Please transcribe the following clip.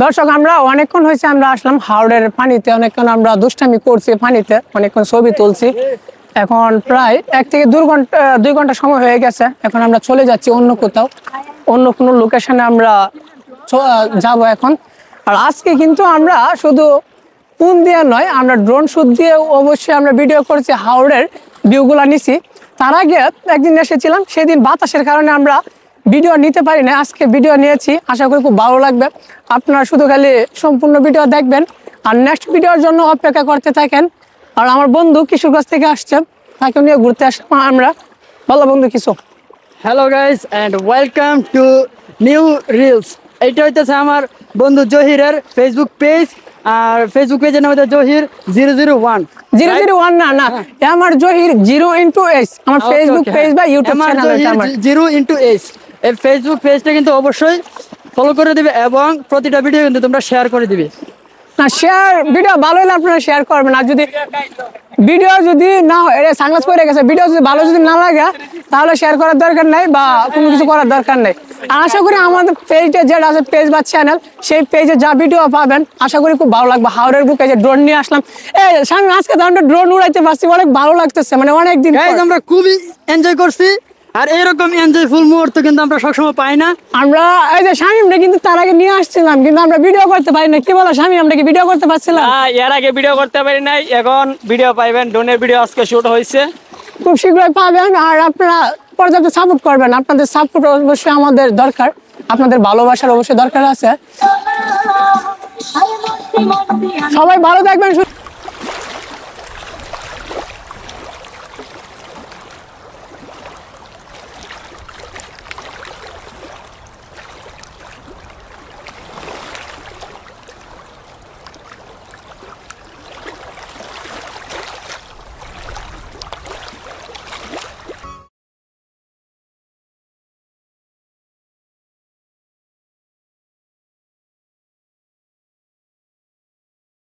দর্শক আমরা অনেকক্ষণ হয়েছে আমরা আসলাম হাওড়ের পানিতে, অনেকক্ষণ আমরা দুষ্টামি করছি পানিতে, অনেকক্ষণ ছবি তুলছি। এখন প্রায় 1 থেকে 2 ঘন্টা সময় হয়ে গেছে। এখন আমরা চলে যাচ্ছি অন্য কোথাও, অন্য কোনো লোকেশনে আমরা যাব এখন। আর আজকে কিন্তু আমরা শুধু ফোন দিয়ে নয়, আমরা ড্রোন শুট দিয়ে অবশ্যই আমরা ভিডিও করেছি, হাওড়ের ভিউগুলা নিছি। তার আগে একদিন এসেছিলাম, সেদিন বাতাসের কারণে আমরা ভিডিও নিতে পারি না, আজকে ভিডিও নিয়েছি। আশা করি খুব ভালো লাগবে। আপনারা শুধু খালি সম্পূর্ণ ভিডিও দেখবেন আর নেক্সট ভিডিওর জন্য অপেক্ষা করতে থাকেন। আর আমার বন্ধু কিশোরগঞ্জ থেকে আসছে, তাকে নিয়ে ঘুরতে আসলাম আমরা। ভালো বন্ধু কিছু। Hello guys and welcome to new reels. এইটা হইতেছে আমার বন্ধু জহিরের ফেসবুক পেজ, আর ফেসবুক পেজের নাম হচ্ছে জহির 001। 001 না না, আমার জহির 0x আমার ফেসবুক পেজ বা ইউটিউব চ্যানেল আছে আমার 0x। এই ফেসবুক পেজটা কিন্তু অবশ্যই ফলো করে দিবে এবং প্রতিটা ভিডিও কিন্তু তোমরা শেয়ার করে দিবে। না শেয়ার ভিডিও ভালো হলে আপনারা শেয়ার করবেন। আর যদি ভিডিও যদি না হয়, এটা সানগ্লাস পরে গেছে, ভিডিও যদি ভালো যদি না লাগে তাহলে শেয়ার করার দরকার নাই বা কোনো কিছু করার দরকার নেই। আর আশা করি আমাদের পেজে যেটা আছে পেজ বা চ্যানেল, সেই পেজে যা ভিডিও পাবেন আশা করি খুব ভালো লাগবে। হাওড়ের বুকে যে ড্রোন নিয়ে আসলাম, এই স্বামী আজকে তো আমরা ড্রোন উড়াইতে পারছি, অনেক ভালো লাগতেছে, মানে অনেকদিন আমরা খুবই এনজয় করছি। আর এরকম এনজয়ফুল মুহূর্ত কিন্তু আমরা সবসময় পাই না। আমরা এই যে শামিমটা কিন্তু তার আগে নিয়ে আসছিলাম, কিন্তু আমরা ভিডিও করতে পারি না। কি বলো শামিম, আমরা কি ভিডিও করতে পারছিলাম? এর আগে ভিডিও করতে পারি নাই, এখন ভিডিও পাইবেন। ড্রোনের ভিডিও আজকে শুট হয়েছে, খুব শীঘ্রই পাবেন। আর আপনারা পর্যাপ্ত সাপোর্ট করবেন, আপনাদের সাপোর্ট অবশ্যই আমাদের দরকার, আপনাদের ভালোবাসার অবশ্যই দরকার আছে। সবাই ভালো থাকবেন।